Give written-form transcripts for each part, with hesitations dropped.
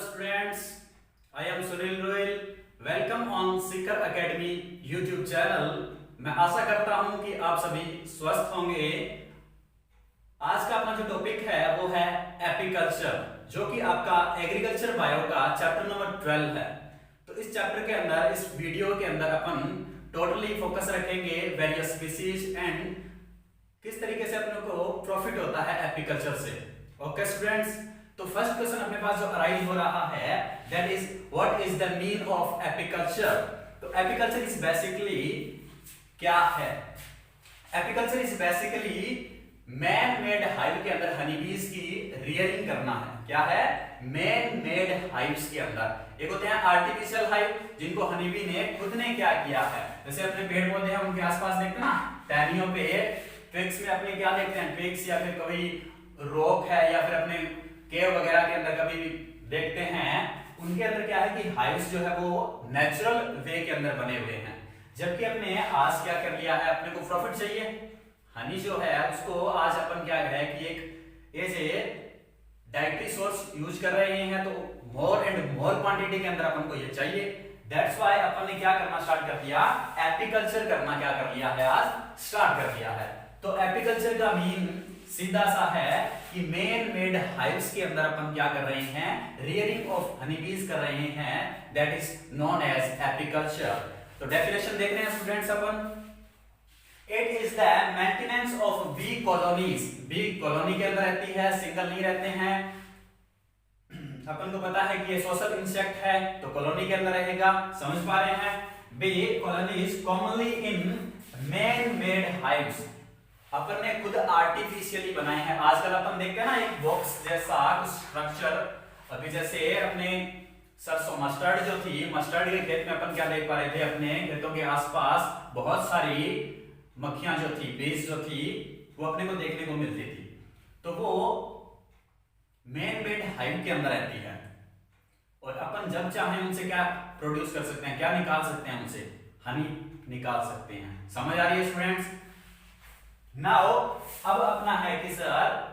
students, I am Sunil Royal. Welcome on Seeker Academy YouTube channel. मैं आशा करता हूं कि आप सभी स्वस्थ होंगे। आज का अपना जो टॉपिक है वो है एपीकल्चर, जो कि आपका एग्रीकल्चर बायो का चैप्टर नंबर 12 है। तो इस चैप्टर के अंदर, इस वीडियो के अंदर अपन टोटली फोकस रखेंगे वेरियस स्पीसीज एंड किस तरीके से अपने को प्रॉफिट होता है एपीकल्चर से। ओके स्टूडेंट्स, तो फर्स्ट क्वेश्चन अपने पास जो अराइज हो रहा है that is what is the mean of apiculture. तो एपीकल्चर इज बेसिकली क्या है? Apiculture is basically man made hive के अंदर हनी बीज की रियरिंग करना है। क्या है? मैन मेड हाइव्स के अंदर। एक होते हैं आर्टिफिशियल हाइव, जिनको हनी बी ने खुद ने क्या किया है। जैसे अपने पेड़ पौधे हैं उनके आसपास देखते हैं ना, टहनियों पे ट्विग्स में अपने क्या देखते हैं, ट्विग्स या फिर कभी रॉक है या फिर अपने केव वगैरह के अंदर कभी भी देखते हैं, उनके अंदर क्या है कि हाइव्स जो है वो नेचुरल वे के अंदर बने हुए हैं। जबकि अपने आज क्या कर लिया है, अपने को प्रॉफिट चाहिए, हनी जो है उसको आज अपन क्या है कि एक as a dietary source use कर रहे हैं, तो मोर एंड मोर क्वांटिटी के अंदर अपन को ये चाहिए। दैट्स व्हाई अपन ने क्या करना स्टार्ट कर दिया, एपीकल्चर करना क्या कर लिया है, आज स्टार्ट कर दिया है। तो एपीकल्चर का मीन सीधा सा है कि मैन मेड हाइव्स के अंदर अपन क्या कर रहे हैं, रियरिंग ऑफ हनी बीज कर रहे हैं, that is known as apiculture. तो डेफिनेशन देख रहे हैं स्टूडेंट्स अपन, it is the maintenance of bee colonies. Bee colony के अंदर रहती है, सिंगल नहीं रहते हैं। अपन को पता है कि ये सोशल इंसेक्ट है तो कॉलोनी के अंदर रहेगा, समझ पा रहे हैं। Bee colonies commonly in man made hives, अपन ने खुद आर्टिफिशियली बनाए हैं। आजकल अपन देखते हैं ना एक बॉक्स जैसा कुछ स्ट्रक्चर, अभी जैसे अपने सरसों मस्टर्ड जो थी, मस्टर्ड के खेत में अपन क्या देख पा रहे थे, अपने खेतों के आसपास बहुत सारी मक्खियां जो थी, बीज जो थी, वो अपने को देखने को मिलती थी। तो वो मैन मेड हाइव के अंदर रहती है और अपन जब चाहें उनसे क्या प्रोड्यूस कर सकते हैं, क्या निकाल सकते हैं, उनसे हनी निकाल सकते हैं। समझ आ रही है स्टूडेंट्स? नाउ अब अपना है कि सर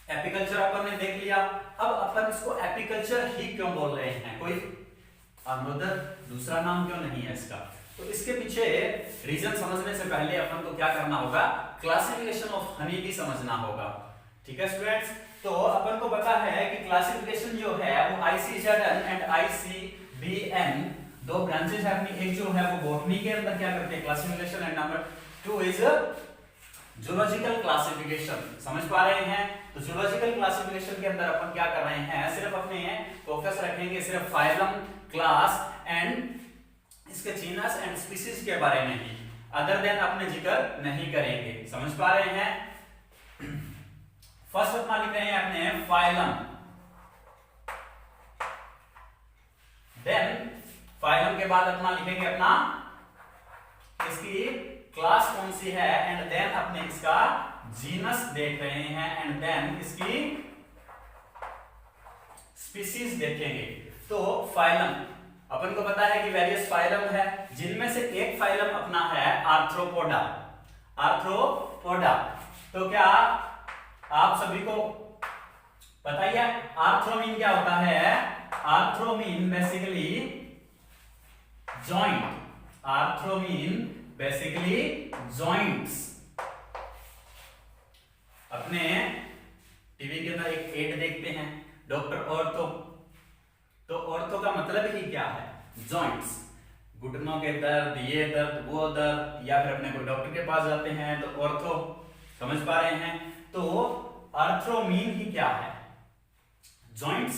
एपीकल्चर अपन ने देख लिया, अब अपन इसको एपीकल्चर ही क्यों बोल रहे हैं, कोई अनदर दूसरा नाम क्यों नहीं है इसका? तो इसके पीछे रीजन समझने से पहले अपन को क्या करना होगा, क्लासिफिकेशन ऑफ हनी भी समझना होगा। ठीक है स्टूडेंट्स, तो अपन को पता है कि क्लासिफिकेशन जो है वो ICZN एंड ICBN दो ब्रांचेस है अपनी। एक जो है वो बॉटनी के अंदर क्या करते हैं, classification, and number 2 is zoological classification. समझ पा रहे हैं? तो जूलॉजिकल क्लासिफिकेशन के अंदर अपन क्या कर रहे हैं, सिर्फ अपने फोकस रखेंगे सिर्फ फाइलम, क्लास एंड इसके जीनस एंड स्पीसीज के बारे में ही, अदर देन अपने जिक्र नहीं करेंगे। समझ पा रहे हैं? फर्स्ट अपना लिख रहे हैं अपने फाइलम, देन फाइलम के बाद अपना लिखेंगे अपना इसकी क्लास कौन सी है, एंड देन अपने इसका जीनस देख रहे हैं, एंड देन इसकी स्पीसीज देखेंगे। तो फाइलम अपन को पता है कि वेरियस फाइलम है, जिनमें से एक फाइलम अपना है आर्थ्रोपोडा। आर्थ्रोपोडा, तो क्या आप सभी को पता ही है आर्थ्रोमीन क्या होता है? आर्थ्रोमीन बेसिकली जॉइंट, आर्थ्रोमीन बेसिकली जॉइंट्स। अपने टीवी के अंदर एक एड देखते हैं, डॉक्टर ऑर्थो, तो ऑर्थो का मतलब ही क्या है, जॉइंट्स। घुटनों के दर्द, ये दर्द, वो दर्द, या फिर अपने को डॉक्टर के पास जाते हैं तो ऑर्थो। समझ पा रहे हैं? तो आर्थ्रोमीन ही क्या है, जॉइंट्स।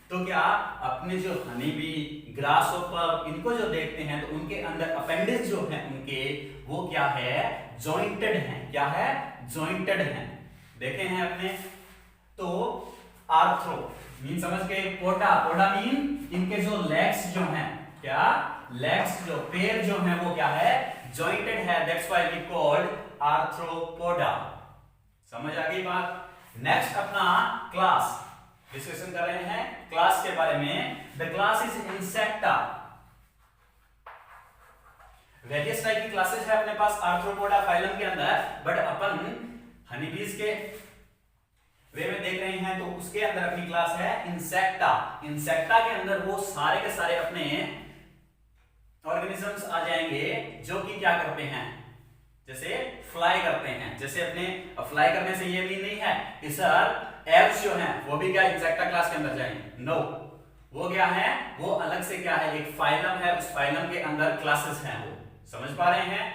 तो क्या अपने जो हनी बी, ग्रास ऊपर, इनको जो देखते हैं तो उनके अंदर अपेंडिक्स जो है उनके, वो क्या है, जॉइंटेड हैं। क्या है? जॉइंटेड हैं। देखे हैं अपने? तो आर्थ्रो मीन समझ के, पोडा, पोडा मीन इनके जो लेग्स जो हैं, क्या लेग्स, जो पैर जो हैं वो क्या है, जॉइंटेड है, that's why we called arthropoda. समझ आ गई बात? नेक्स्ट अपना क्लास डिस्कशन कर रहे हैं, क्लास के बारे में। The class is insecta. Various type की क्लासेस है अपने पास आर्थ्रोपोडा फाइलम के अंदर, बट अपन हनीबीज के वे में देख रहे हैं, तो उसके अंदर अपनी क्लास है इंसेक्टा। इंसेक्टा के अंदर वो सारे के सारे अपने ऑर्गेनिजम्स आ जाएंगे जो कि क्या करते हैं, जैसे फ्लाई करते हैं। जैसे अपने फ्लाई करने से ये भी नहीं है कि सर एल्स जो हैं वो भी क्या इंसेक्टा क्लास के अंदर जाएंगे, नो, वो क्या है, वो अलग से क्या है, एक फाइलम है, उस फाइलम के अंदर क्लासेस हैं। वो समझ पा रहे हैं?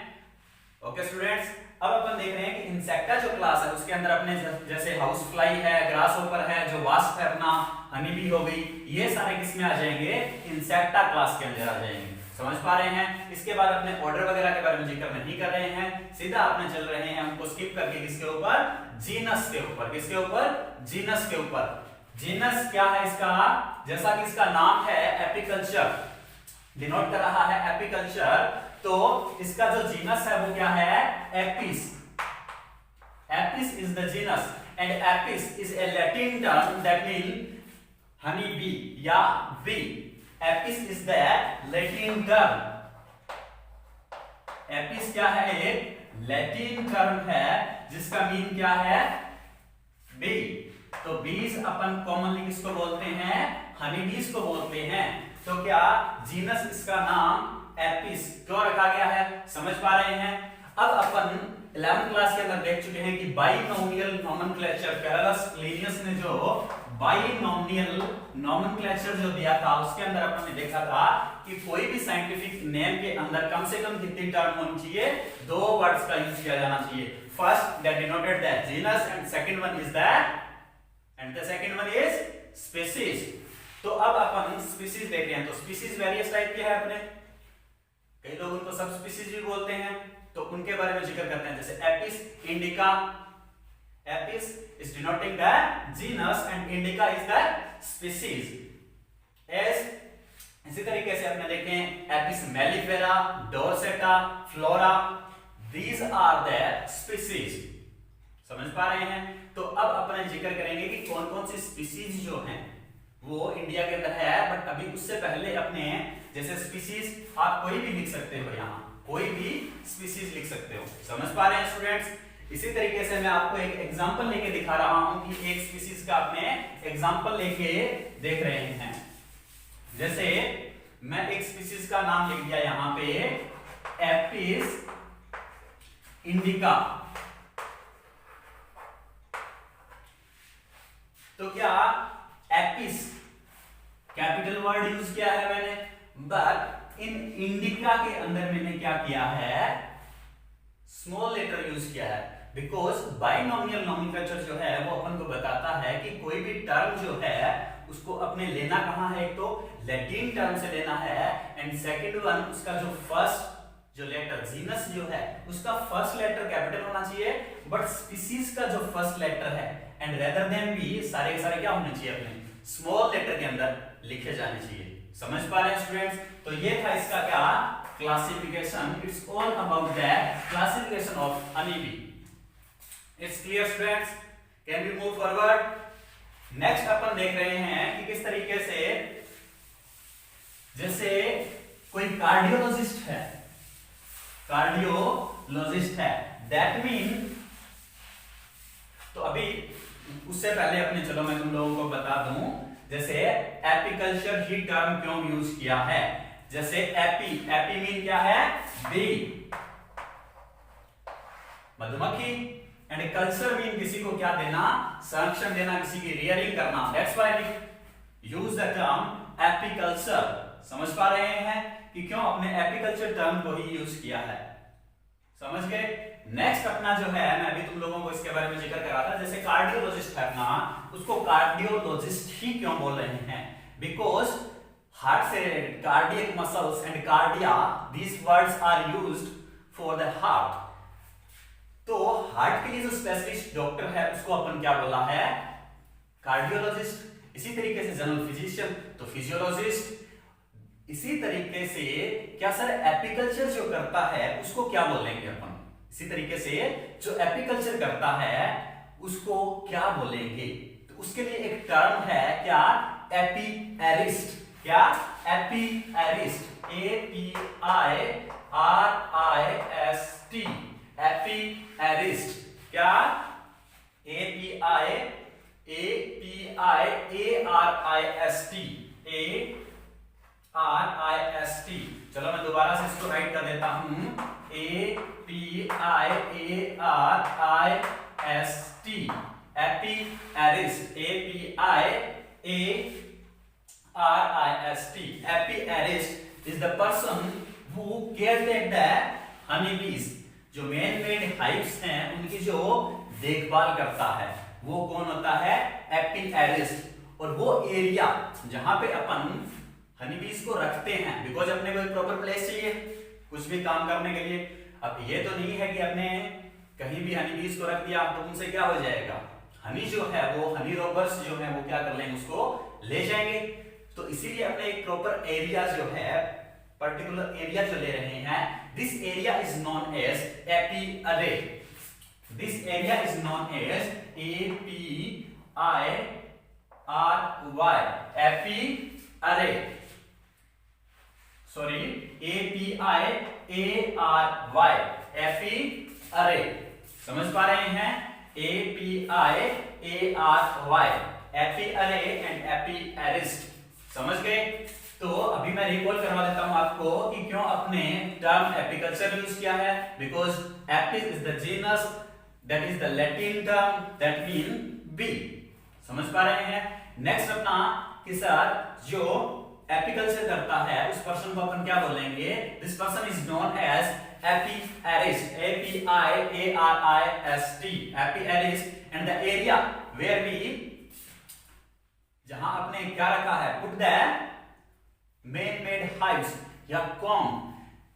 ओके स्टूडेंट्स, अब अपन देख रहे हैं कि इंसेक्टा जो क्लास है उसके अंदर अपने जैसे हाउस फ्लाई है, ग्रास होपर है, जो वास्प है अपना, हनी बी हो गई, ये सारे किस में आ जाएंगे, इंसेक्टा क्लास के अंदर आ जाएंगे। समझ पा रहे हैं? इसके बाद अपने ऑर्डर वगैरह के बारे में जिक्र नहीं कर रहे हैं, सीधा अपने चल रहे हैं उनको स्किप करके किसके ऊपर, जीनस के ऊपर। किसके ऊपर? जीनस के ऊपर। जीनस क्या है इसका, जैसा कि इसका नाम है एपिकल्चर, डिनोट कर रहा है एपिकल्चर, तो इसका जो जीनस है वो क्या है, Apis. Apis is the genus and Apis is a Latin term that mean honey bee या bee. Apis is the Latin term. Apis क्या है, एक लैटिन टर्म है जिसका मीन क्या है, बी। तो बीज अपन कॉमनली किसको बोलते हैं, हनी बीज को बोलते हैं। तो क्या जीनस इसका नाम एपिस क्यों रखा गया है, समझ पा रहे हैं? अब अपन 11th क्लास के अंदर देख चुके हैं कि बाइनोमियल नोमेनक्लेचर, कैरलस लिनियस ने जो बाइनोमियल नोमेनक्लेचर जो दिया था उसके अंदर अपन ने देखा था कि कोई भी साइंटिफिक नेम के अंदर कम से कम कितनी टर्म होनी चाहिए, 2 वर्ड्स का यूज किया जाना चाहिए। First that denoted the genus and second one is species. तो अब अपन स्पीशीज देख रहे हैं, तो स्पीशीज वेरियस टाइप के हैं अपने, कई लोग उनको सब स्पीशीज भी बोलते हैं, तो उनके बारे में जिक्र करते हैं। जैसे Apis indica, Apis is denoting the genus and indica is the species. इसी तरीके से अपने देखें Apis mellifera, dorsata, florea, these are the species. समझ पा रहे हैं? तो अब अपन जिक्र करेंगे कि कौन कौन सी स्पीशीज जो हैं वो इंडिया के अंदर है, बट अभी उससे पहले अपने जैसे स्पीशीज आप कोई भी लिख सकते हो, यहाँ कोई भी स्पीशीज लिख सकते हो। समझ पा रहे हैं स्टूडेंट्स? इसी तरीके से मैं आपको एक एग्जांपल लेके दिखा रहा हूं कि एक स्पीशीज का आपने एग्जांपल लेके देख रहे हैं। जैसे मैं एक स्पीशीज का नाम लिख दिया यहां पे, एपिस इंडिका। तो क्या एपिस कैपिटल वर्ड यूज किया है मैंने, बट इन इंडिका के अंदर मैंने क्या किया है, स्मॉल लेटर यूज किया है। बिकॉज बाइनोमियल नोमेनक्लेचर जो है वो अपन को बताता है कि कोई भी टर्म जो है उसको अपने लेना कहां है, एक तो लैटिन टर्म से लेना है, एंड सेकंड वन उसका जो फर्स्ट जो लेटर जीनस जो है उसका फर्स्ट लेटर कैपिटल होना चाहिए, बट स्पीशीज का जो फर्स्ट लेटर है एंड रेदर देन भी सारे के सारे क्या होने चाहिए, अपने स्मॉल लेटर के अंदर लिखे जाने चाहिए। समझ पा रहे हैं स्टूडेंट्स? तो ये था इसका क्या, classification. It's all about the classification of honey bee. It's clear students? Can we move forward? Next अपन देख रहे हैं कि किस तरीके से, जैसे कोई कार्डियोलॉजिस्ट है, कार्डियोलॉजिस्ट है, दैट मीन, तो अभी उससे पहले अपने चलो मैं तुम लोगों को बता दूं, जैसे एपिकल्चर ही टर्म क्यों यूज किया है। जैसे एपी मीन क्या है, बी, मधुमक्खी, एंड कल्चर मीन किसी को क्या देना, संरक्षण देना, किसी की रियरिंग करना। That's why we use the term apiculture. समझ पा रहे हैं कि क्यों अपने एपिकल्चर टर्म को ही यूज किया है? समझ गए? नेक्स्ट अपना जो है, मैं अभी तुम लोगों को इसके बारे में जिक्र कर रहा था, जैसे कार्डियोलॉजिस्ट है अपना, उसको कार्डियोलॉजिस्ट ही क्यों बोल रहे हैं, बिकॉज हार्ट से cardiac muscles and cardia, these words are used for the heart. तो हार्ट के लिए जो स्पेशलिस्ट डॉक्टर है उसको अपन क्या बोला है, कार्डियोलॉजिस्ट। इसी तरीके से जनरल फिजिशियन तो फिजियोलॉजिस्ट। इसी तरीके से क्या सर एपिकल्चर जो करता है उसको क्या बोलेंगे अपन, इसी तरीके से जो एपिकल्चर करता है उसको क्या बोलेंगे, तो उसके लिए एक टर्म है क्या, एपिएरिस्ट। क्या, एपिएरिस्ट, APIRIST, एपिएरिस्ट। क्या, APIRIST। APIARIST, ARIST। चलो मैं दोबारा से इसको राइट कर देता हूं, APIARIST, एपिएरिस्ट, APIARIST, एपिएरिस्ट is the person who caretake the honeybees। जो मैन मेड हाइव्स हैं उनकी जो देखभाल करता है वो कौन होता है? एपिएरिस्ट। और वो एरिया जहां पे अपन हनीबीज को रखते हैं, बिकॉज अपने को एक प्रॉपर प्लेस चाहिए कुछ भी काम करने के लिए। अब ये तो नहीं है कि अपने कहीं भी हनीबीज को रख दिया तो उनसे क्या हो जाएगा, हनी जो है वो हनी रॉबर्स जो है वो क्या कर लेंगे, उसको ले जाएंगे। तो इसीलिए अपने एक प्रॉपर एरिया जो है, पर्टिकुलर एरिया जो ले रहे हैं, this area is known as apiary. दिस एरिया इज नोन एज APIRY, apiary, sorry APIARY, apiary. समझ पा रहे हैं? APIARY, apiary and apiarist. समझ गए? तो अभी मैं रिकॉल करवा देता हूं आपको कि क्यों अपने टर्म एपीकल्चर यूज किया है। Because Apis is the genus, that is the Latin term that mean bee. समझ पा रहे हैं? नेक्स्ट अपना कि सर जो एपीकल्चर करता है उस पर्सन को अपन क्या बोलेंगे? This person is known as apiarist, APIARIST, apiarist. And the area where we, जहां आपने क्या रखा है, put the man made hives या कॉम,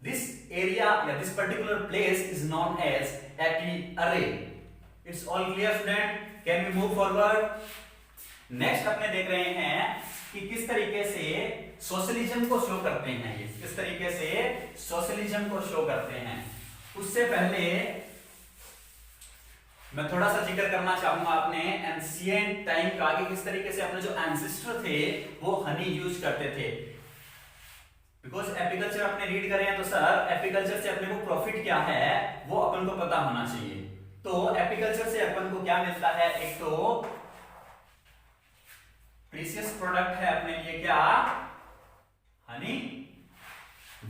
दिस एरिया या this particular place is known as apiary. It's all clear student? Can we move forward? Next अपने देख रहे हैं कि किस तरीके से सोशलिज्म को शो करते हैं। ये किस तरीके से सोशलिज्म को शो करते हैं। उससे पहले मैं थोड़ा सा जिक्र करना चाहूंगा अपने एंशिएंट टाइम का, कि किस तरीके से अपने जो एंसेस्टर थे वो हनी यूज करते थे। बिकॉज एपीकल्चर अपने रीड करें तो सर एपीकल्चर से अपने को प्रॉफिट क्या है वो अपन को पता होना चाहिए। तो एपीकल्चर से अपन को क्या मिलता है? एक तो प्रीशियस प्रोडक्ट है अपने लिए क्या? हनी।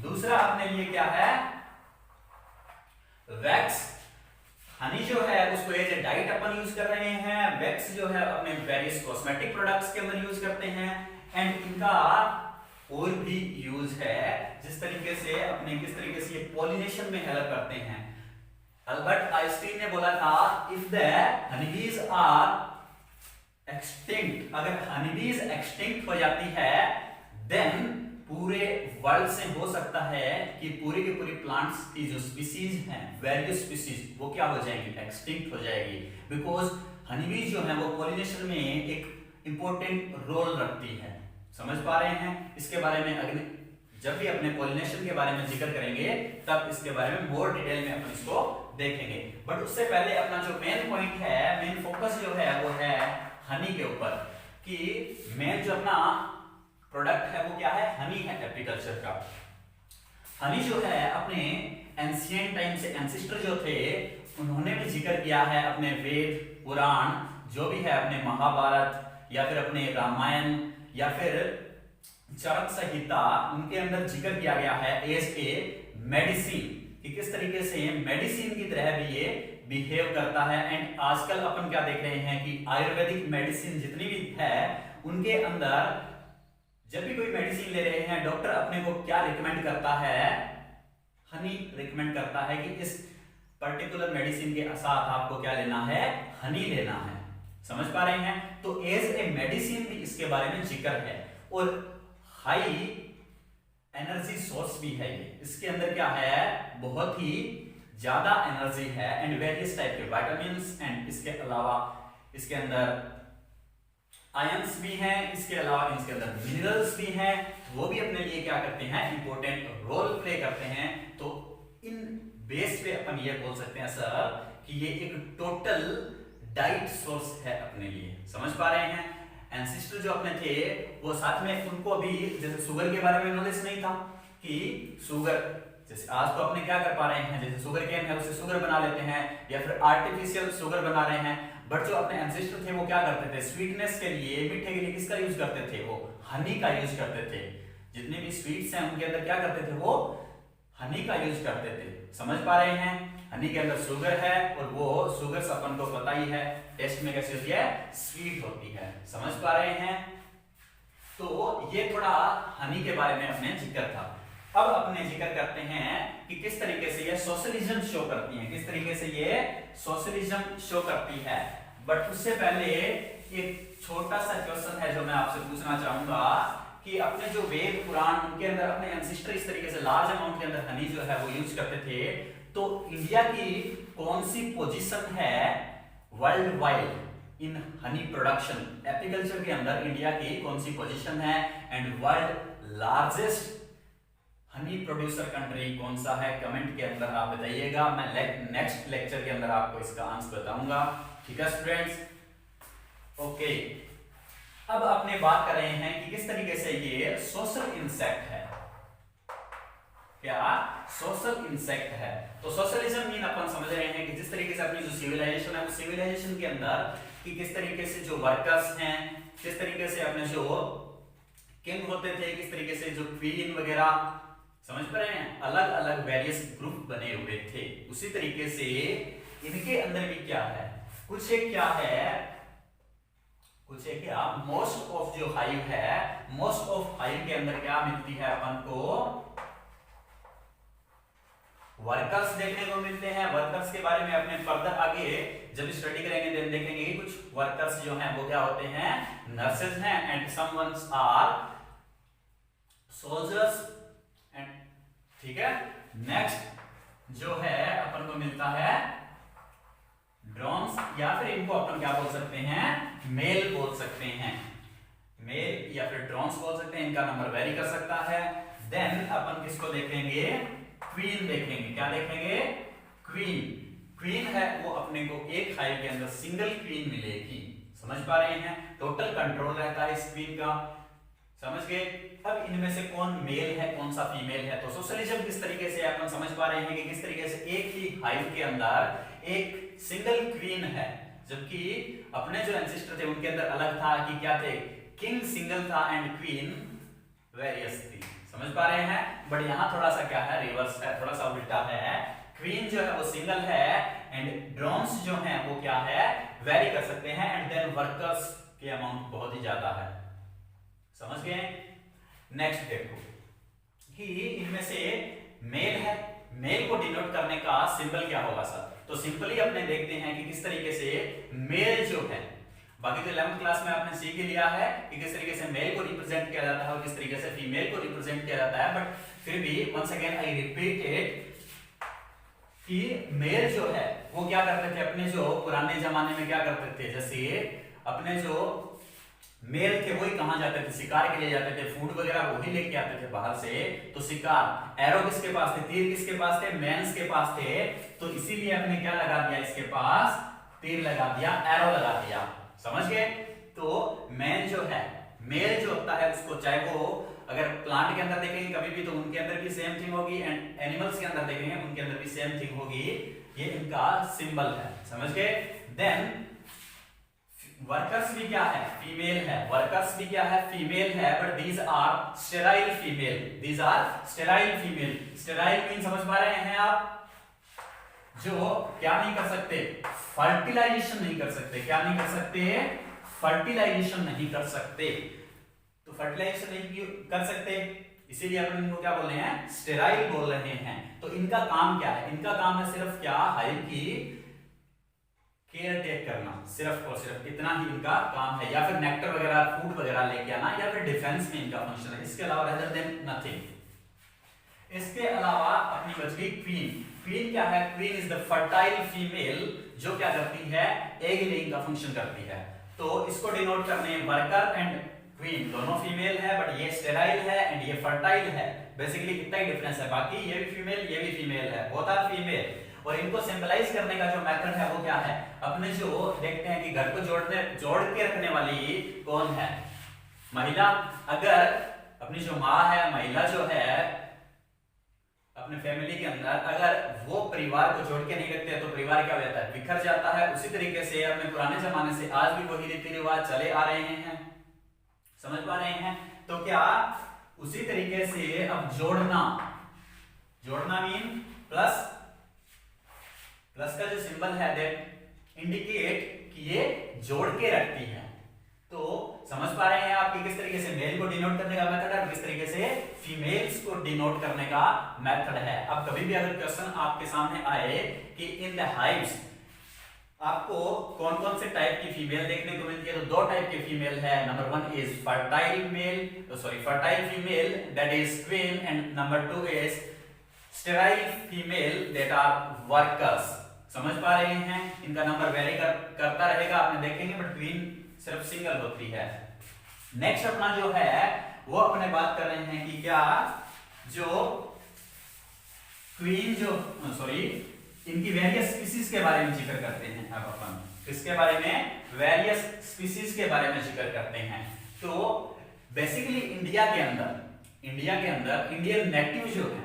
दूसरा अपने लिए क्या है? वैक्स। हनी जो है उसको एज ए डाइट अपन यूज कर रहे हैं, वैक्स जो है अपने वेरियस कॉस्मेटिक प्रोडक्ट्स के अंदर यूज करते हैं। एंड इनका और भी यूज है, जिस तरीके से अपने किस तरीके से ये पॉलिनेशन में हेल्प करते हैं। अल्बर्ट आइंस्टीन ने बोला था, if the honeybees are extinct, अगर हनीबीज एक्सटिंक्ट हो जाती है देन पूरे वर्ल्ड से हो सकता है कि पूरी की पूरी प्लांट्स की जो स्पीसीज हैं, वेरियस स्पीसीज, वो क्या हो जाएंगी? एक्सटिंक्ट हो जाएगी। बिकॉज हनीबीज जो है वो पॉलिनेशन में एक इंपॉर्टेंट रोल रखती है। समझ पा रहे हैं? इसके बारे में अगले जब भी अपने पॉलिनेशन के बारे में जिक्र करेंगे तब इसके बारे में मोर डिटेल में अपन इसको देखेंगे। बट उससे पहले अपना जो मेन पॉइंट है, मेन फोकस जो है वो है हनी के ऊपर, कि मेन जो अपना प्रोडक्ट है वो क्या है? हनी है एपीकल्चर का। हनी जो है अपने एंशिएंट टाइम से एंसेस्टर जो थे उन्होंने भी जिक्र किया है अपने वेद पुराण जो भी है, अपने महाभारत या फिर अपने रामायण या फिर चरक संहिता, उनके अंदर जिक्र किया गया है एज ए मेडिसिन, कि किस तरीके से मेडिसिन की तरह भी ये बिहेव करता है। एंड आजकल अपन क्या देख रहे हैं कि आयुर्वेदिक मेडिसिन जितनी भी है उनके अंदर जब भी कोई मेडिसिन ले रहे हैं डॉक्टर अपने को क्या रिकमेंड करता है? हनी रिकमेंड करता है कि इस पर्टिकुलर मेडिसिन के साथ आपको क्या लेना है? हनी लेना है। समझ पा रहे हैं? तो एज ए मेडिसिन भी इसके बारे में जिक्र है और हाई एनर्जी सोर्स भी है ये। इसके अंदर क्या है? बहुत ही ज्यादा एनर्जी है एंड वेरियस टाइप के विटामिन्स एंड इसके अलावा इसके अंदर आयंस भी हैं, इसके अलावा इसके अंदर मिनरल्स भी हैं, वो भी अपने लिए क्या करते हैं? इंपॉर्टेंट रोल प्ले करते हैं। तो इन बेस पे अपन ये बोल सकते हैं सर कि ये एक टोटल डाइट सोर्स है अपने लिए। समझ पा रहे हैं? एंसेस्टर जो अपने थे वो साथ में उनको भी जैसे शुगर के बारे में नॉलेज नहीं था कि शुगर, जैसे आज तो अपने क्या कर पा रहे हैं, जैसे शुगर केन है उससे शुगर बना लेते हैं या फिर आर्टिफिशियल शुगर बना रहे हैं। बट जो अपने एंसेस्टर थे वो क्या करते थे, स्वीटनेस के लिए, मीठे के लिए किसका यूज करते थे, वो हनी का यूज करते थे। जितने भी स्वीट्स हैं उनके अंदर क्या करते थे, वो हनी का यूज करते थे। समझ पा रहे हैं? हनी के अंदर शुगर है और वो शुगर से अपन को पता ही है टेस्ट में कैसी होती है, स्वीट होती है। समझ पा रहे हैं? तो ये थोड़ा हनी के बारे में अपने जिक्र था। अब अपने जिक्र करते हैं कि किस तरीके से ये सोशलिज्म शो करती है, किस तरीके से ये सोशलिज्म शो करती है। बट उससे पहले एक छोटा सा क्वेश्चन है जो मैं आपसे पूछना चाहूंगा कि अपने जो वेद पुराण उनके अंदर अपने एंसेस्टर इस तरीके से लार्ज अमाउंट के अंदर हनी जो है वो यूज करते थे, तो इंडिया की कौन सी पोजीशन है world wide in honey production? Apiculture के अंदर इंडिया की कौन सी पोजीशन है and world largest Honey producer country कौन सा है? कमेंट के अंदर आप बताइएगा, मैं नेक्स्ट लेक्चर के अंदर आपको इसका आंसर बताऊंगा। ठीक है स्टूडेंट्स? ओके, अब अपने बात कर रहे हैं कि किस तरीके से ये सोशल इंसेक्ट है। क्या सोशल इंसेक्ट है? तो सोशलिज्म मीन अपन समझ रहे हैं कि जिस तरीके से अपनी जो सिविलाइजेशन है, उस सिविलाइजेशन के अंदर कि किस तरीके से जो वर्कर्स हैं, किस तरीके से अपने जो किंग होते थे, किस तरीके से जो क्वीन वगैरह, समझ पा रहे हैं, अलग अलग वेरियस ग्रुप बने हुए थे। उसी तरीके से इनके अंदर भी क्या है, कुछ एक क्या है, कुछ एक क्या, मोस्ट ऑफ जो हाइव है, मोस्ट ऑफ हाइव के अंदर क्या मिलती है अपन को, वर्कर्स देखने को मिलते हैं। वर्कर्स के बारे में अपने फर्दर आगे जब स्टडी करेंगे देन देखेंगे कि कुछ वर्कर्स जो हैं वो क्या होते हैं, नर्सेज हैं, and some ones are soldiers and, ठीक है। नेक्स्ट जो है अपन को मिलता है ड्रोन्स, या फिर इनको अपन क्या बोल सकते हैं, मेल बोल सकते हैं, मेल या फिर ड्रोन्स बोल सकते हैं। इनका नंबर वेरी कर सकता है। देन अपन किसको देखेंगे, क्वीन देखेंगे। क्या देखेंगे, क्वीन। क्वीन है वो अपने को एक हाइव के अंदर सिंगल क्वीन मिलेगी। समझ पा रहे हैं? टोटल कंट्रोल रहता है इस क्वीन का। समझ गए? अब इनमें से कौन मेल है, कौन सा फीमेल है। तो सोशलिज्म किस तरीके से अपन समझ पा रहे हैं कि किस तरीके से एक ही हाइव के अंदर एक सिंगल क्वीन है, जबकि अपने जो एंसेस्टर थे उनके अंदर अलग था कि क्या थे, किंग सिंगल था एंड क्वीन वेरियस थी। समझ पा रहे हैं? बट यहां थोड़ा सा क्या है, रिवर्स है, थोड़ा सा उल्टा है। क्वीन जो है वो सिंगल है एंड ड्रोन्स जो हैं वो क्या है, वेरी कर सकते हैं, एंड देन वर्कर्स की अमाउंट बहुत ही ज्यादा है। समझ गए? नेक्स्ट देखो कि इनमें से मेल है, मेल को डिनोट करने का सिंबल क्या होगा सर? तो सिंपली अपने देखते हैं कि किस तरीके से मेल जो है, बाकी तो 11th क्लास में आपने सीख लिया है कि किस तरीके से मेल को रिप्रेजेंट किया जाता है और किस तरीके से फीमेल को रिप्रेजेंट किया जाता है, बट फिर भी once again I repeat it कि मेल जो है वो क्या करते थे, अपने जो पुराने जमाने में क्या करते थे, जैसे अपने जो मेल थे वही कहां जाते थे, शिकार के लिए जाते थे, फूड वगैरह वही लेके आते थे बाहर से। तो शिकार, एरो किसके पास थे, तीर किसके पास थे, मेंस के पास थे। तो इसीलिए हमने क्या लगा दिया, इसके पास तीर लगा दिया, एरो लगा दिया। समझ गए? तो मैन जो है, मेल जो होता है उसको, चाहे वो अगर प्लांट के अंदर देखेंगे कभी भी तो उनके अंदर भी सेम थिंग होगी, एंड एनिमल्स के अंदर देखेंगे उनके अंदर भी सेम थिंग होगी। ये इनका सिंबल है। समझ गए? देन वर्कर्स भी क्या है, फीमेल है। वर्कर्स भी क्या है, फीमेल है, but these are sterile female. These are sterile female. Sterile mean समझ पा रहे हैं आप, जो क्या नहीं कर सकते, फर्टिलाइजेशन नहीं कर सकते। क्या नहीं कर सकते, फर्टिलाइजेशन नहीं कर सकते। तो फर्टिलाइजेशन नहीं कर सकते, इसीलिए अपन इनको क्या बोल रहे हैं, स्टेराइल बोल रहे हैं। तो इनका काम क्या है, इनका काम है सिर्फ क्या, हाइव की केयर टेक करना, सिर्फ और सिर्फ इतना ही इनका काम है, या फिर नेक्टर वगैरह, फूड वगैरह लेके आना, या फिर डिफेंस में इनका फंक्शन है। इसके अलावा अदर देन नथिंग। इसके अलावा अपनी बच गई क्वीन। क्वीन क्या है, queen is the fertile female, जो क्या करती है, एग लेइंग का फंक्शन करती है। तो इसको डिनोट करने वर्कर एंड क्वीन दोनों फीमेल है, बट ये स्टेराइल है एंड ये फर्टाइल है। बेसिकली इतना ही डिफरेंस है, बाकी ये भी फीमेल ये भी फीमेल है, बोथ आर फीमेल। और इनको सिंबलाइज करने का जो मेथड है वो क्या है, अपने जो देखते हैं कि घर को जोड़ के रखने वाली कौन है, महिला। अगर अपनी जो माँ है, महिला जो है अपने फैमिली के अंदर अगर वो परिवार को जोड़ के नहीं रखते तो परिवार क्या हो जाता है, बिखर जाता है। उसी तरीके से अपने पुराने जमाने से आज भी वही रीति रिवाज चले आ रहे हैं, समझ पा रहे हैं। तो क्या उसी तरीके से अब जोड़ना, जोड़ना मीन प्लस, प्लस का जो सिंबल है दैट इंडिकेट कि ये जोड़ के रखती है। तो समझ पा रहे हैं आप कि किस तरीके से मेल को डिनोट करने का मेथड है और किस तरीके से फीमेल्स को डिनोट करने का मेथड है। अब कभी भी अगर क्वेश्चन आपके सामने आए कि इन द हाइव्स आपको कौन कौन से टाइप की फीमेल देखने को मिलती है, तो दो टाइप की फीमेल है। Number 1 is fertile male, fertile female that is queen, and number 2 is sterile female that are workers. समझ पा रहे हैं, इनका नंबर वेरी करता रहेगा, आपने देखेंगे, बट क्वीन सिर्फ सिंगल होती है। नेक्स्ट अपना जो है वो अपने बात कर रहे हैं कि क्या जो क्वीन जो इनकी वेरियस स्पीसीज के बारे में जिक्र करते हैं। अब अपन किसके बारे में, वेरियस स्पीसीज के बारे में जिक्र करते हैं। तो बेसिकली इंडिया के अंदर इंडियन नेटिव जो है,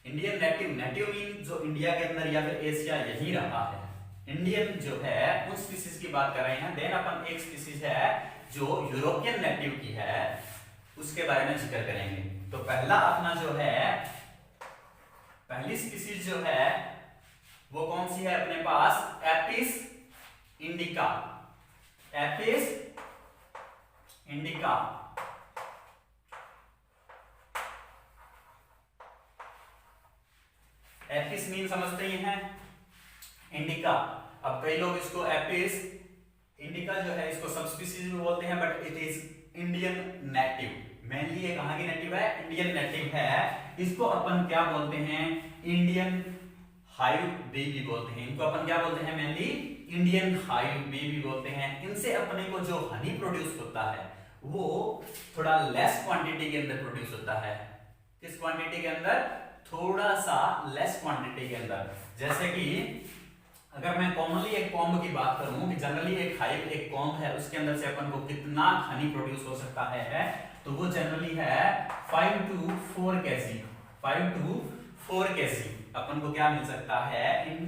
इंडियन नेटिव मीन जो इंडिया के अंदर या फिर एशिया यही रहा है, इंडियन जो है उन स्पीसीज की बात कर रहे हैं। देन अपन एक स्पीसीज है जो यूरोपियन नेटिव की है, उसके बारे में जिक्र करेंगे। तो पहला अपना जो है, पहली स्पीसीज जो है वो कौन सी है अपने पास, Apis indica. Apis indica, Apis mean समझते ही हैं, इंडिका। अब कई लोग इसको एपिस इंडिका जो है इसको सब स्पीसीज भी बोलते हैं, but it is Indian native. Mainly ये कहां की नेटिव है, इंडियन नेटिव है। इसको अपन क्या बोलते हैं, इंडियन हाइव बी भी बोलते हैं। इनको अपन क्या बोलते हैं, मेनली इंडियन हाइव बी भी बोलते हैं। इनसे अपने को जो हनी प्रोड्यूस होता है वो थोड़ा लेस क्वांटिटी के अंदर प्रोड्यूस होता है। किस क्वांटिटी के अंदर, थोड़ा सा लेस क्वांटिटी के अंदर। जैसे कि अगर मैं कॉमनली एक कॉम्ब की बात करूं कि जनरली एक हाइव एक कॉम्ब है, उसके अंदर से अपन को कितना हनी प्रोड्यूस हो सकता है, तो वो जनरली है 5 to 4 kg। 5 to 4 kg अपन को क्या मिल सकता है, इन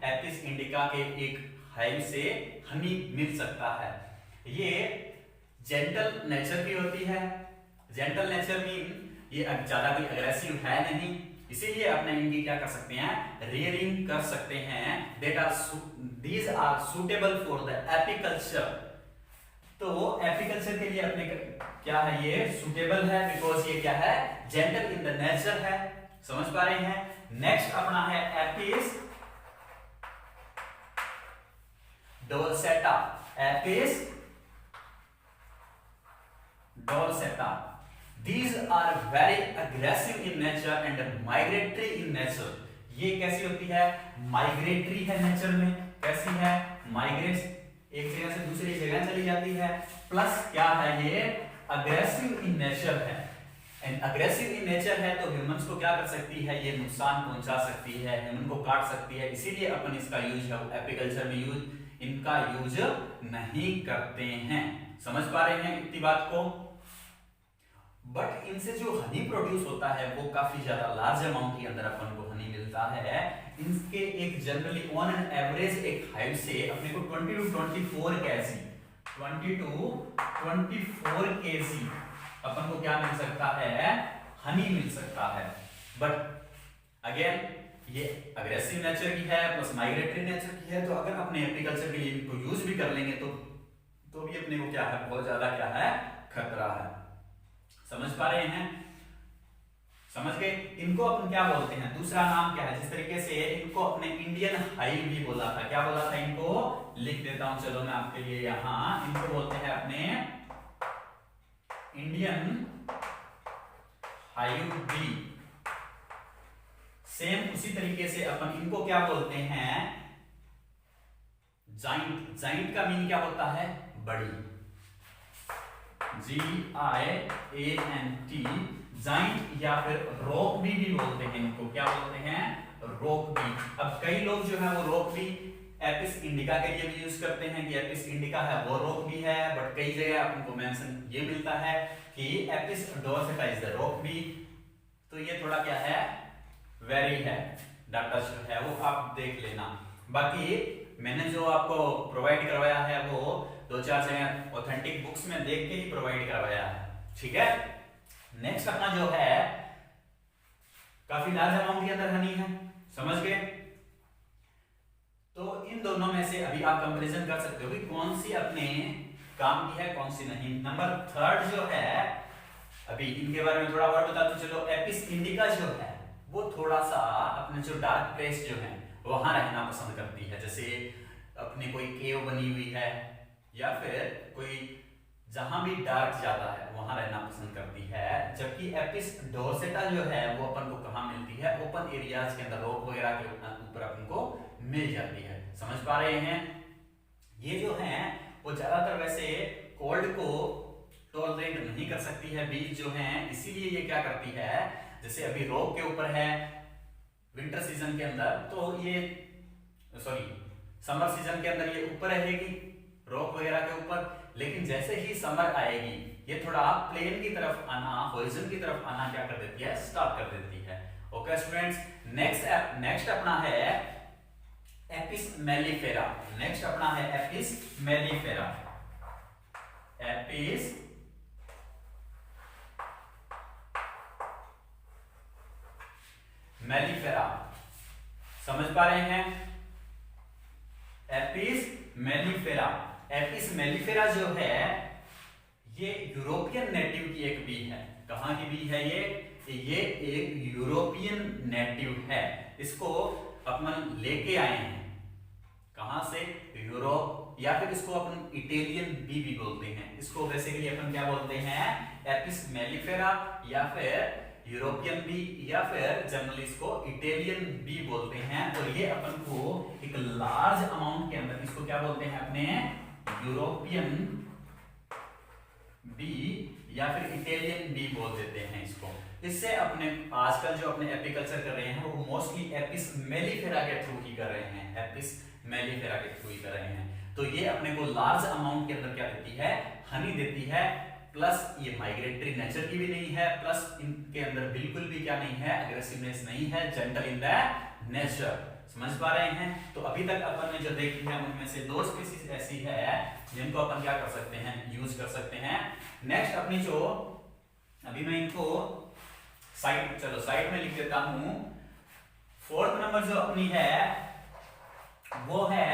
एपिस इंडिका के एक हाइव से हनी मिल सकता है। ये जेंटल नेचर की होती है। जेंटल नेचर मीन ये ज्यादा कोई अग्रेसिव है नहीं, इसीलिए अपने इनकी क्या कर सकते हैं, रियरिंग कर सकते हैं। These are suitable for the apiculture. तो एपीकल्चर के लिए अपने क्या है, ये सुटेबल है बिकॉज ये क्या है, जेंटल इन द नेचर है। समझ पा रहे हैं। नेक्स्ट अपना है Apis dorsata. Apis dorsata, these are very aggressive in nature and migratory in nature। ये कैसी होती है, माइग्रेटरी है नेचर में। कैसी है, माइग्रेट, एक जगह से दूसरी जगह चली जाती है। प्लस क्या है, ये अग्रेसिव इन नेचर है। एंड अग्रेसिव इन नेचर है तो ह्यूमंस को क्या कर सकती है, ये नुकसान पहुंचा सकती है, ह्यूमन को काट सकती है। इसीलिए अपन इसका यूज है एपीकल्चर में इनका यूज नहीं करते हैं। समझ पा रहे हैं इतनी बात को। बट इनसे जो हनी प्रोड्यूस होता है वो काफी ज्यादा लार्ज अमाउंट के अंदर अपन को हनी मिलता है। इनके एक जनरली ऑन एन एवरेज एक हाइव से अपने को 20 to 24 kg, 20 to 24 kg अपन को क्या मिल सकता है, हनी मिल सकता है। बट अगेन ये अग्रेसिव नेचर की है प्लस माइग्रेटरी नेचर की है, तो अगर अपने एग्रीकल्चर के लिए इनको यूज भी कर लेंगे तो भी अपने को क्या है, बहुत ज्यादा क्या है, खतरा है। समझ पा रहे हैं, समझ गए। इनको अपन क्या बोलते हैं, दूसरा नाम क्या है, जिस तरीके से इनको अपने इंडियन हाइव भी बोला था। क्या बोला था, इनको लिख देता हूं, चलो मैं आपके लिए यहां। इनको बोलते हैं अपने इंडियन हाइव बी। सेम उसी तरीके से अपन इनको क्या बोलते हैं, जाइंट। जाइंट का मीन क्या होता है, बड़ी, GIANT, जाइंट या फिर रॉक बी भी बोलते हैं इनको। क्या बोलते हैं, रॉक बी। अब कई लोग जो है वो रॉक बी एपिस इंडिका के लिए भी यूज करते हैं कि एपिस इंडिका है वो रॉक बी है, बट कई जगह आपको मेंशन ये मिलता है कि Apis dorsata is the rock bee. तो ये थोड़ा क्या है, वेरी है, डाटा जो है वो आप देख लेना। बाकी मैंने जो आपको प्रोवाइड करवाया है वो 2-4 जगह ऑथेंटिक बुक्स में देख के ही प्रोवाइड करवाया है, ठीक है। नेक्स्ट अपना जो है काफी लार्ज अमाउंट के अंदर हनी है, समझ गए। तो इन दोनों में से अभी आप कंपैरिजन कर सकते हो कि कौन सी अपने काम की है कौन सी नहीं। नंबर 3 जो है, अभी इनके बारे में थोड़ा और बताते चलो। एपिस इंडिका जो है वो थोड़ा सा अपने जो डार्क प्लेस जो है वहां रहना पसंद करती है, जैसे अपने कोई केव बनी हुई है या फिर कोई जहां भी डार्क ज्यादा है वहां रहना पसंद करती है। जबकि एपिस डोर्सेटा जो है वो अपन को कहां मिलती है, ओपन एरियाज के अंदर, रॉक वगैरह के ऊपर अपन को मिल जाती है, समझ पा रहे हैं। ये जो है वो ज्यादातर वैसे कोल्ड को टॉलरेट नहीं कर सकती है बीज जो है, इसीलिए ये क्या करती है, जैसे अभी रॉक के ऊपर है विंटर सीजन के अंदर, तो ये समर सीजन के अंदर ये ऊपर रहेगी रॉक वगैरह के ऊपर, लेकिन जैसे ही समर आएगी ये थोड़ा प्लेन की तरफ आना, हॉरिजॉन की तरफ आना क्या कर देती है, स्टार्ट कर देती है। ओके स्टूडेंट्स, नेक्स्ट अपना है एपिस मेलिफेरा। नेक्स्ट अपना है एपिस मेलिफेरा। एपिस मेलिफेरा, समझ पा रहे हैं। एपिस मेलिफेरा, एपिस मेलिफेरा जो है ये यूरोपियन नेटिव की एक बी है। कहां की बी है ये एक यूरोपियन नेटिव है। इसको अपन लेके आए हैं कहां से, यूरोप, या फिर इसको अपन इटालियन बी भी बोलते हैं। इसको बेसिकली अपन क्या बोलते हैं, एपिस मेलिफेरा या फिर यूरोपियन बी या फिर जनरली इसको इटालियन बी बोलते हैं। और ये अपन को एक लार्ज अमाउंट के अंदर इसको क्या बोलते हैं, अपने यूरोपियन बी या फिर इटालियन बी बोल देते हैं इसको। इससे अपने आजकल जो अपने एपीकल्चर कर रहे हैं वो मोस्टली एपिस मेलिफेरा के थ्रू ही कर रहे हैं, एपिस मेलिफेरा के थ्रू ही कर रहे हैं। तो ये अपने को लार्ज अमाउंट के अंदर क्या देती है, हनी देती है, प्लस ये माइग्रेटरी नेचर की भी नहीं है, प्लस इनके अंदर बिल्कुल भी क्या नहीं है, अग्रेसिवनेस नहीं है, जेंटल इन द नेचर, समझ पा रहे हैं। तो अभी तक अपन ने जो देखी है उनमें से 2 स्पीसीज ऐसी है जिनको अपन क्या कर सकते हैं, यूज कर सकते हैं। नेक्स्ट अपनी जो अभी मैं इनको साइड में लिख देता हूं। 4th नंबर जो अपनी है वो है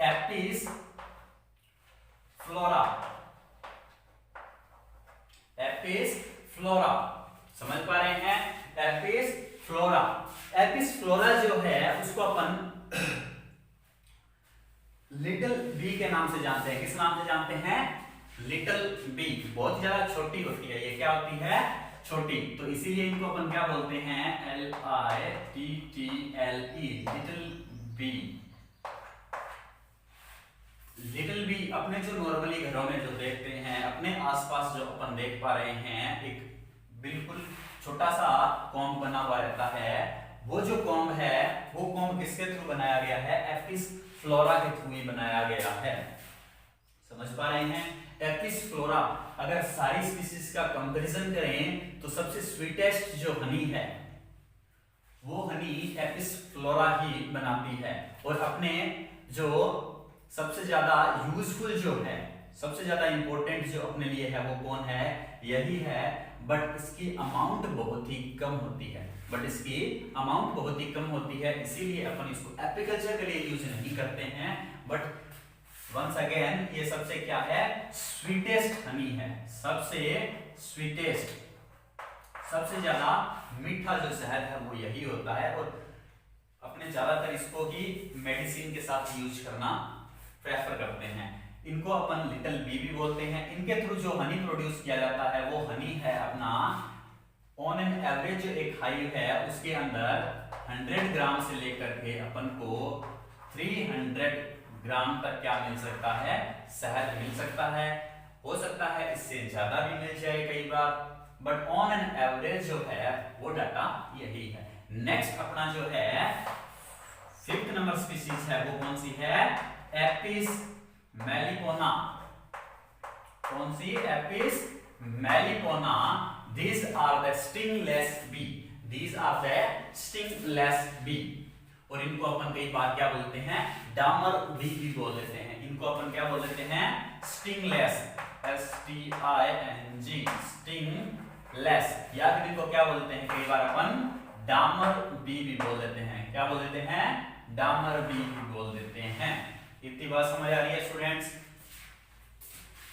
एपिस फ्लोरा। एपिस फ्लोरा, समझ पा रहे हैं, एपिस फ्लोरा। एपिस फ्लोरा जो है उसको अपन लिटिल बी के नाम से जानते हैं। किस नाम से जानते हैं, लिटिल बी। बहुत ज्यादा छोटी होती है ये, क्या होती है, छोटी, तो इसीलिए इनको अपन क्या बोलते हैं, LITTLE, little bee. Little bee अपने जो नॉर्मली घरों में जो देखते हैं, अपने आसपास जो अपन देख पा रहे हैं, एक बिल्कुल छोटा सा कॉम्ब बना हुआ रहता है। वो जो कॉम्ब है वो कॉम्ब किसके थ्रू बनाया गया है, एपिस फ्लोरा के थ्रू ही बनाया गया है, समझ पा रहे हैं। एपिस फ्लोरा, अगर सारी स्पीसीज का कंपैरिजन करें तो सबसे स्वीटेस्ट जो हनी है वो हनी एपिस फ्लोरा ही बनाती है। और अपने जो सबसे ज्यादा यूजफुल जो है, सबसे ज्यादा इंपॉर्टेंट जो अपने लिए है वो कौन है, यही है। बट इसकी अमाउंट बहुत ही कम होती है, इसीलिए अपन इसको एपीकल्चर के लिए यूज नहीं करते हैं। बट वंस अगेन ये सबसे क्या है, स्वीटेस्ट हनी है, सबसे स्वीटेस्ट, सबसे ज्यादा मीठा जो शहद है वो यही होता है। और अपने ज्यादातर इसको ही मेडिसिन के साथ यूज करना प्रेफर करते हैं। इनको अपन लिटिल बी भी बोलते हैं। इनके थ्रू जो हनी प्रोड्यूस किया जाता है वो हनी है अपना, ऑन एन एवरेज जो एक हाइव है उसके अंदर 100 ग्राम से लेकर के अपन को 300 ग्राम तक क्या मिल सकता है, शहद मिल सकता है। हो सकता है इससे ज्यादा भी मिल जाए कई बार, बट ऑन एन एवरेज जो है वो डाटा यही है। नेक्स्ट अपना जो है 5th नंबर स्पीसीज है वो कौन सी है, एपिस मेलिपोना। कौन सी, Apis melipona. These are the stingless bee। These are the stingless bee. और इनको अपन कई बार क्या बोलते हैं, डामर बी भी बोल देते हैं। इनको अपन क्या बोल देते हैं, स्टिंगलेस, STING, स्टिंगलेस, या फिर इनको क्या बोलते हैं कई बार अपन डामर बी भी बोल देते हैं। क्या बोल देते हैं, डामर बी भी बोल देते हैं। इतनी बात समझ आ रही है स्टूडेंट्स,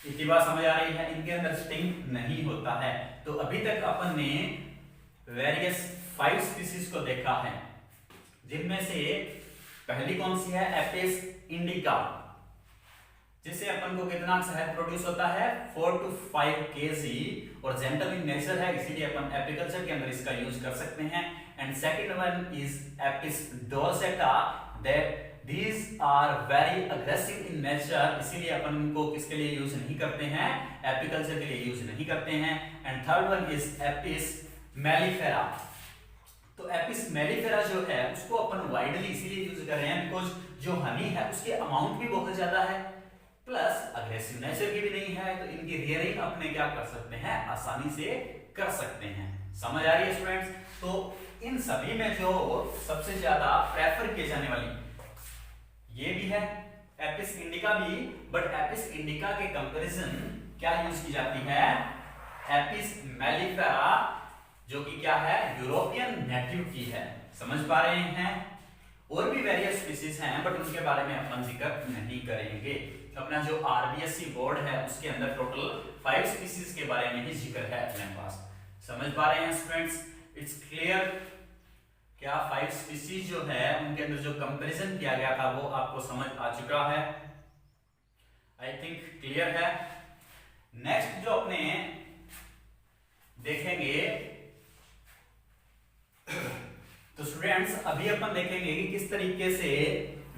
इतनी बात समझ आ रही है। इनके अंदर स्टिंग नहीं होता है। तो अभी तक अपन ने वेरियस 5 स्पीसीज को देखा है, जिनमें से पहली कौन सी है, एपिस इंडिका, जिससे अपन को कितना शहद प्रोड्यूस होता है, 4 to 5 kg, और जेंटल इन नेचर है, इसीलिए अपन एग्रीकल्चर के अंदर इसका यूज कर सकते हैं। And second one is Apis dorsata, that these are very aggressive in nature, इसीलिए अपन इनको किसके लिए यूज नहीं करते हैं, एपिकल्चर के लिए यूज नहीं करते हैं। And third one is Apis mellifera. तो एपिस मेलिफेरा जो है उसको अपन वाइडली इसीलिए यूज कर रहे हैं बिकॉज जो हनी है उसके अमाउंट भी बहुत ज्यादा है, प्लस अग्रेसिव नेचर की भी नहीं है, तो इनकी रियरिंग अपने क्या कर सकते हैं, आसानी से कर सकते हैं। समझ आ रही है स्टूडेंट्स। तो इन सभी में जो सबसे ज्यादा प्रेफर किए जाने वाली ये भी है एपिस इंडिका भी, बट एपिस इंडिका के कंपैरिजन क्या यूज की जाती है, एपिस मेलिफेरा, जो कि क्या है, यूरोपियन नेटिव की है। समझ पा रहे हैं। और भी वेरियस स्पीसीज हैं बट उनके बारे में अपन जिक्र नहीं करेंगे। अपना जो RBSc बोर्ड है उसके अंदर टोटल 5 स्पीसीज के बारे में ही जिक्र है अपने पास। समझ पा रहे हैं स्टूडेंट्स, इट्स क्लियर। क्या 5 स्पीसीज जो है उनके अंदर जो कंपैरिजन किया गया था वो आपको समझ आ चुका है, आई थिंक क्लियर है। नेक्स्ट जो अपने देखेंगे तो स्टूडेंट्स अभी अपन देखेंगे कि किस तरीके से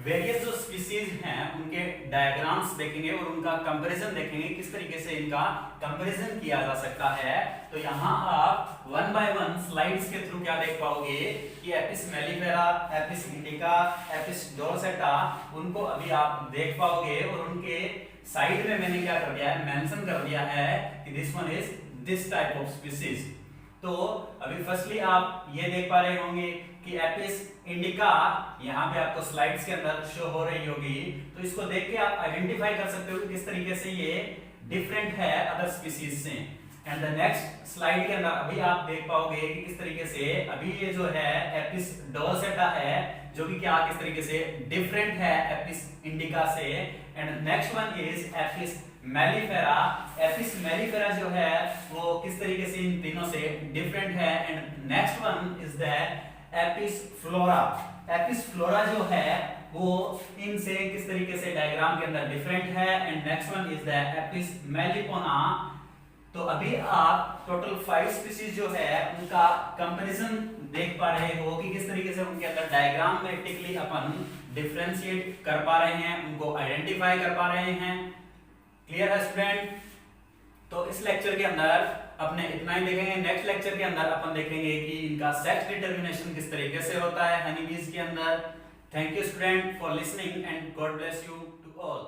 वेरियस जो स्पीसीज हैं उनके डायग्राम्स देखेंगे और उनका कंपैरिजन देखेंगे, किस तरीके से इनका कंपैरिजन किया जा सकता है। तो यहाँ आप 1 by 1 स्लाइड्स के थ्रू क्या देख पाओगे कि Apis mellifera, Apis indica, Apis dorsata, उनको अभी आप देख पाओगे और उनके साइड में मैंने क्या कर दिया है, मेंशन कर दिया है कि this one is this type of species. तो अभी फर्स्टली आप ये देख पा रहे होंगे कि एपिस इंडिका यहाँ पे आपको स्लाइड्स के अंदर शो हो रही होगी, तो इसको देख के आप आइडेंटिफाई कर सकते हो कि किस तरीके से ये डिफरेंट है अदर स्पीसीज से। एंड द नेक्स्ट स्लाइड के अंदर अभी आप देख पाओगे कि किस तरीके से अभी ये जो है एपिस डोर्सेटा है, जो कि क्या किस तरीके से डिफरेंट है एपिस इंडिका से। And next one is Apis mellifera. Apis mellifera जो है वो किस तरीके से इन तीनों से डिफरेंट है। And next one is the Apis flora. Apis flora जो है वो इनसे किस तरीके से डायग्राम के अंदर डिफरेंट है। And next one is the Apis melipona. तो अभी आप टोटल 5 स्पीसीज जो है उनका कंपैरिजन देख पा रहे हो कि किस तरीके से उनके अंदर डायग्रामेटिकली अपन डिफरेंशिएट कर पा रहे हैं, उनको आइडेंटिफाई कर पा रहे हैं। क्लियर है स्टूडेंट। तो इस लेक्चर के अंदर अपने इतना ही देखेंगे। नेक्स्ट लेक्चर के अंदर अपन देखेंगे कि इनका सेक्स डिटरमिनेशन किस तरीके से होता है हनी बीज के अंदर। Thank you student for listening and God bless you to all.